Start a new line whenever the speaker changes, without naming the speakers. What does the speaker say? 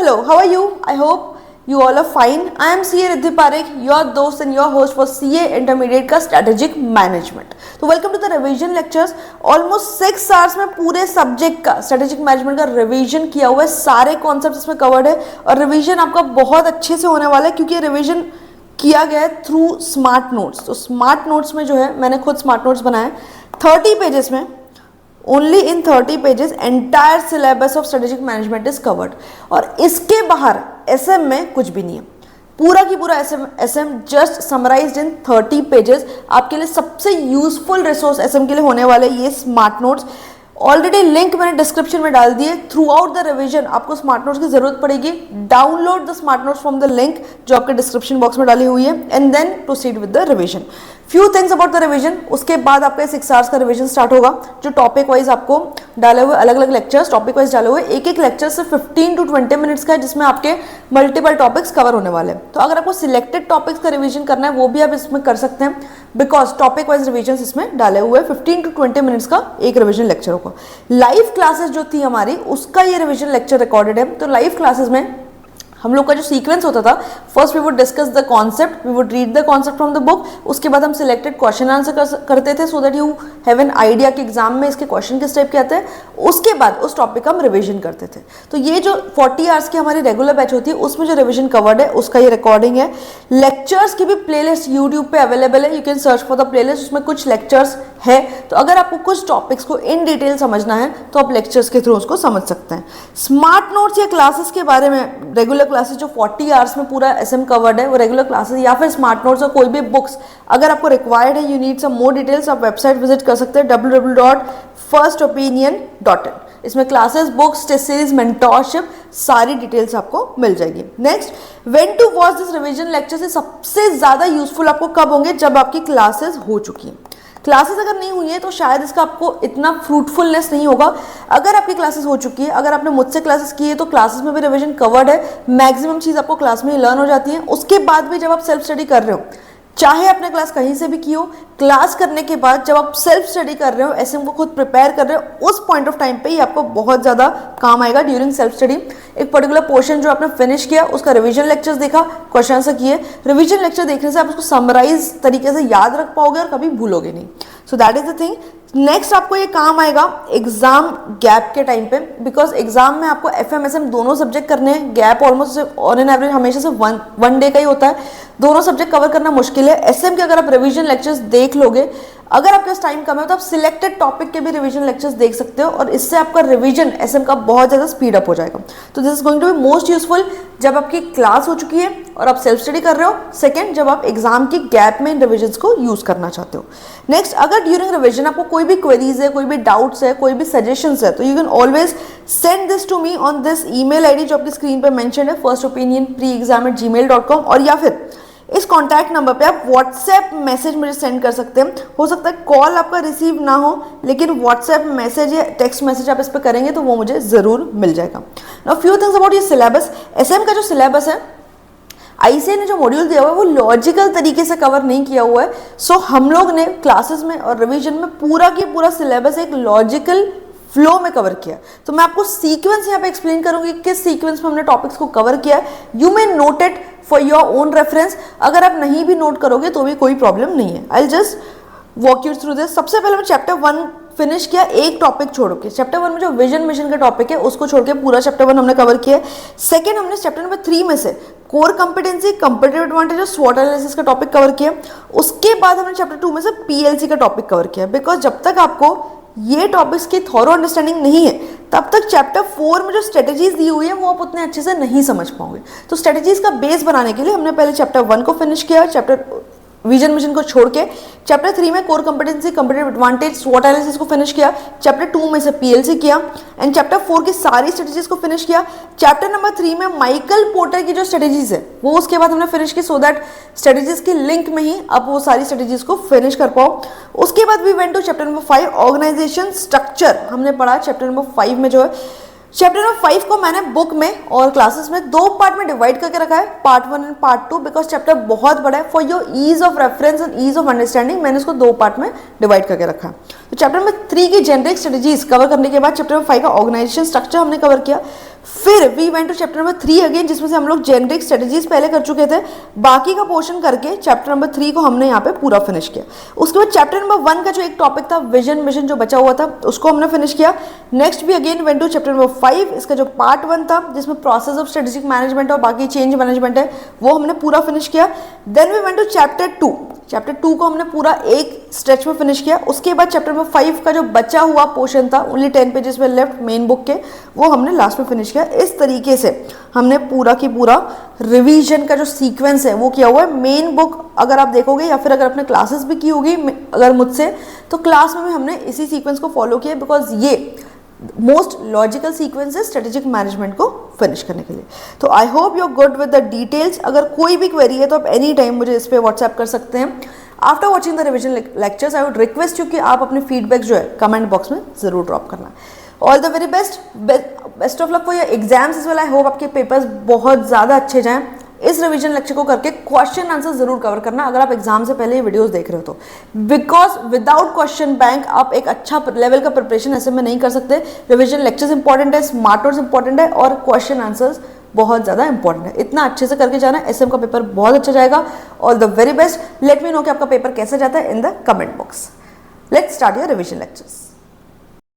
Hello, how are you? I hope you all are fine. I am CA Riddhi Parekh, your host and your host for CA Intermediate का Strategic Management. तो welcome to the revision lectures. Almost 6 hours में पूरे subject का Strategic Management का revision किया हुआ है, सारे कॉन्सेप्ट इसमें कवर्ड है और रिवीजन आपका बहुत अच्छे से होने वाला है क्योंकि रिवीजन किया गया है थ्रू स्मार्ट नोट्स. तो स्मार्ट नोट्स में जो है मैंने खुद स्मार्ट नोट्स बनाए 30 पेजेस में. Only in 30 pages entire syllabus of strategic management is covered. और इसके बाहर एसएम में कुछ भी नहीं है. पूरा की पूरा एसएम जस्ट समराइज्ड इन 30 पेजेस. आपके लिए सबसे यूजफुल रिसोर्स एसएम के लिए होने वाले ये स्मार्ट नोट्स. ऑलरेडी लिंक मैंने डिस्क्रिप्शन में डाल दिए. थ्रू आउट द रिविजन आपको स्मार्ट नोट्स की जरूरत पड़ेगी. Download the smart notes from the link जो आपके डिस्क्रिप्शन बॉक्स में डाली हुई है and then proceed with the revision. Few things about the revision. उसके बाद आपका 6 आवर्स का रिविजन स्टार्ट होगा जो टॉपिक वाइज आपको डाले हुए अलग अलग लेक्चर्स टॉपिक वाइज डाले हुए एक एक लेक्चर से 15 to 20 मिनट्स का है जिसमें आपके मल्टीपल टॉपिक्स कवर होने वाले हैं. तो अगर आपको सिलेक्टेड टॉपिक्स का रिविजन करना है वो भी आप इसमें कर सकते हैं बिकॉज टॉपिक वाइज रिविजन इसमें डाले हुए 15 to 20 मिनट्स का एक रिविजन लेक्चर होगा. लाइव क्लासेस जो थी हमारी उसका ये रिविजन लेक्चर रिकॉर्डेड है. तो लाइव क्लासेस में हम लोग का जो सीक्वेंस होता था first we would discuss the concept, we would read the concept from the book. उसके बाद हम सिलेक्टेड क्वेश्चन आंसर करते थे so that you have an idea कि एग्जाम में इसके क्वेश्चन किस टाइप के आते हैं. उसके बाद उस टॉपिक का हम रिवीजन करते थे. तो ये जो 40 आवर्स की हमारी रेगुलर बैच होती है उसमें जो रिवीजन कवर्ड है उसका ये रिकॉर्डिंग है. लेक्चर्स की भी प्लेलिस्ट यूट्यूब पे अवेलेबल है. You can search for the playlist. उसमें कुछ लेक्चर्स है तो अगर आपको कुछ टॉपिक्स को इन डिटेल समझना है तो आप लेक्चर्स के थ्रू उसको समझ सकते हैं. स्मार्ट नोट्स या क्लासेस के बारे में रेगुलर क्लासेस जो 40 आवर्स में पूरा एसएम कवर्ड है वो रेगुलर क्लासेस या फिर स्मार्ट नोट्स और कोई भी बुक्स अगर आपको रिक्वायर्ड है you need some more details आप वेबसाइट विजिट कर सकते हैं www.firstopinion.in. इसमें classes books test series mentorship सारी डिटेल्स आपको मिल जाएगी. Next when to watch this revision lecture से सबसे ज्यादा यूजफुल आपको कब होंगे जब आपकी क्लासेस हो चुकी हैं. क्लासेस अगर नहीं हुई है तो शायद इसका आपको इतना फ्रूटफुलनेस नहीं होगा. अगर आपकी क्लासेस हो चुकी है अगर आपने मुझसे क्लासेस की है तो क्लासेस में भी रिवीजन कवर्ड है. मैक्सिमम चीज़ आपको क्लास में ही लर्न हो जाती है. उसके बाद भी जब आप सेल्फ स्टडी कर रहे हो चाहे आपने क्लास कहीं से भी की हो क्लास करने के बाद जब आप सेल्फ स्टडी कर रहे हो एसएम को खुद प्रिपेयर कर रहे हो उस पॉइंट ऑफ टाइम पे ही आपको बहुत ज़्यादा काम आएगा. ड्यूरिंग सेल्फ स्टडी एक पर्टिकुलर पोर्शन जो आपने फिनिश किया उसका रिवीजन लेक्चर्स देखा क्वेश्चन आंसर किए. रिवीजन लेक्चर देखने से आप उसको समराइज तरीके से याद रख पाओगे और कभी भूलोगे नहीं. So that is the thing. Next आपको ये काम आएगा एग्जाम गैप के टाइम पे बिकॉज एग्जाम में आपको एफएमएसएम दोनों सब्जेक्ट करने हैं. Gap almost on an average हमेशा से वन डे का ही होता है. दोनों सब्जेक्ट कवर करना मुश्किल है. एसएम के अगर आप रिवीजन लेक्चर्स देख लोगे अगर आपके पास टाइम कम है तो आप सिलेक्टेड टॉपिक के भी रिवीजन लेक्चर्स देख सकते हो और इससे आपका रिवीजन एसएम का बहुत ज़्यादा स्पीड अप हो जाएगा. तो this is going to be most useful जब आपकी क्लास हो चुकी है और आप सेल्फ स्टडी कर रहे हो. सेकंड जब आप एग्जाम की गैप में इन रिविजन्स को यूज करना चाहते हो. नेक्स्ट अगर ड्यूरिंग रिविजन आपको कोई भी क्वेरीज है कोई भी डाउट्स है कोई भी सजेशंस है तो you can always send this to me on this email ID जो आपकी स्क्रीन पर मेंशन है firstopinionpreexam@gmail.com और या फिर इस कॉन्टैक्ट नंबर पे आप व्हाट्सएप मैसेज मुझे सेंड कर सकते हैं. हो सकता है कॉल आपका रिसीव ना हो लेकिन व्हाट्सएप मैसेज या टेक्स्ट मैसेज आप इस पर करेंगे तो वो मुझे ज़रूर मिल जाएगा. नाउ फ्यू थिंग्स अबाउट ये सिलेबस. एसएम का जो सिलेबस है आईसीए ने जो मॉड्यूल दिया हुआ है वो लॉजिकल तरीके से कवर नहीं किया हुआ है. सो हम लोग ने क्लासेस में और रिविजन में पूरा की पूरा सिलेबस एक लॉजिकल फ्लो में कवर किया. तो मैं आपको सीक्वेंस यहाँ पे एक्सप्लेन करूंगी किस सीक्वेंस में हमने टॉपिक्स को कवर किया. You may note it for your own reference. अगर आप नहीं भी नोट करोगे तो भी कोई प्रॉब्लम नहीं है. I just walk you through this. सबसे पहले मैं चैप्टर 1 फिनिश किया एक टॉपिक छोड़ के. चैप्टर 1 में जो विजन मिशन का टॉपिक है उसको छोड़ के पूरा चैप्टर 1 हमने कवर किया. सेकंड हमने चैप्टर नंबर 3 में से कोर कंपिटेंसी कंपेटिटिव एडवांटेज और स्वॉट एनालिसिस का टॉपिक कवर किया. उसके बाद हमने चैप्टर 2 में से पीएलसी का टॉपिक कवर किया बिकॉज जब तक आपको ये टॉपिक्स की थॉरो अंडरस्टैंडिंग नहीं है तब तक चैप्टर 4 में जो स्ट्रेटेजीज दी हुई है वो आप उतने अच्छे से नहीं समझ पाओगे. तो स्ट्रेटेजीज का बेस बनाने के लिए हमने पहले चैप्टर 1 को फिनिश किया. चैप्टर विजन मिशन को छोड़ के चैप्टर 3 में कोर कंपिटेंसी कंपेटिटिव एडवांटेज स्वॉट एनालिसिस को फिनिश किया. चैप्टर 2 में से पीएलसी किया एंड चैप्टर 4 की सारी स्ट्रेटेजीज को फिनिश किया. चैप्टर नंबर 3 में माइकल पोर्टर की जो स्ट्रेटेजीज है वो उसके बाद हमने फिनिश की सो दैट स्ट्रेटेजीज की लिंक में ही आप वो सारी स्ट्रेटेजीज को फिनिश कर पाओ. उसके बाद we went to chapter number 5 organisation structure हमने पढ़ा. चैप्टर नंबर 5 में जो है चैप्टर नंबर 5 को मैंने बुक में और क्लासेस में 2 पार्ट में डिवाइड करके रखा है, part 1 and part 2, because chapter बहुत बड़ा है. For your ease of reference and ease of understanding मैंने इसको 2 पार्ट में डिवाइड करके रखा है. तो चैप्टर नंबर 3 की जेनरिक स्ट्रेटेजीज कवर करने के बाद चैप्टर नंबर 5 का ऑर्गेनाइजेशन स्ट्रक्चर हमने कवर किया. फिर we went to chapter number 3 again, जिसमें से हम लोग जेनरिक स्ट्रेटजीज पहले कर चुके थे, बाकी का पोर्शन करके चैप्टर नंबर 3 को हमने यहाँ पे पूरा फिनिश किया। उसके बाद चैप्टर नंबर 1 का जो एक टॉपिक था विजन मिशन जो बचा हुआ था उसको हमने फिनिश किया। नेक्स्ट भी again went to chapter number 5, इसका जो पार्ट 1 था जिसमें प्रोसेस ऑफ स्ट्रेटेजिक मैनेजमेंट और बाकी चेंज मैनेजमेंट है वो हमने पूरा फिनिश किया। Then we went to chapter 2, chapter 2 को हमने पूरा एक स्ट्रेच में फिनिश किया। उसके बाद चैप्टर नंबर 5 का जो बचा हुआ पोर्शन था, ओनली 10 पेजेस में लेफ्ट मेन बुक के, वो हमने लास्ट में फिनिश किया। इस तरीके से हमने पूरा की पूरा रिवीजन का जो सीक्वेंस है वो किया हुआ है। मेन बुक अगर आप देखोगे या फिर अगर आपने क्लासेस भी की होगी अगर मुझसे, तो क्लास में भी हमने इसी सीक्वेंस को फॉलो किया, बिकॉज ये मोस्ट लॉजिकल सीक्वेंस है स्ट्रेटेजिक मैनेजमेंट को फिनिश करने के लिए। तो I hope you are good with the details. अगर कोई भी क्वेरी है तो आप एनी टाइम मुझे इस पर व्हाट्सएप कर सकते हैं। After watching the revision lectures I would request you कि आप अपने फीडबैक जो है कमेंट बॉक्स में जरूर ड्रॉप करना। All the very best of luck for your exams as well. I hope आपके पेपर्स बहुत ज़्यादा अच्छे जाएं। इस रिवीजन लेक्चर को करके क्वेश्चन आंसर जरूर कवर करना अगर आप एग्जाम से पहले ये वीडियोस देख रहे हो तो, बिकॉज विदाउट क्वेश्चन बैंक आप एक अच्छा लेवल का प्रिपरेशन ऐसे में नहीं कर सकते। रिवीजन लेक्चर्स इंपॉर्टेंट है, स्मार्ट वर्ड्स इंपॉर्टेंट है और क्वेश्चन आंसर्स बहुत ज़्यादा इंपॉर्टेंट है। इतना अच्छे से करके जाना, एसएम का पेपर बहुत अच्छा जाएगा। All the very best. Let me know कि आपका पेपर कैसा जाता है in the comment box. Let's start your revision lectures.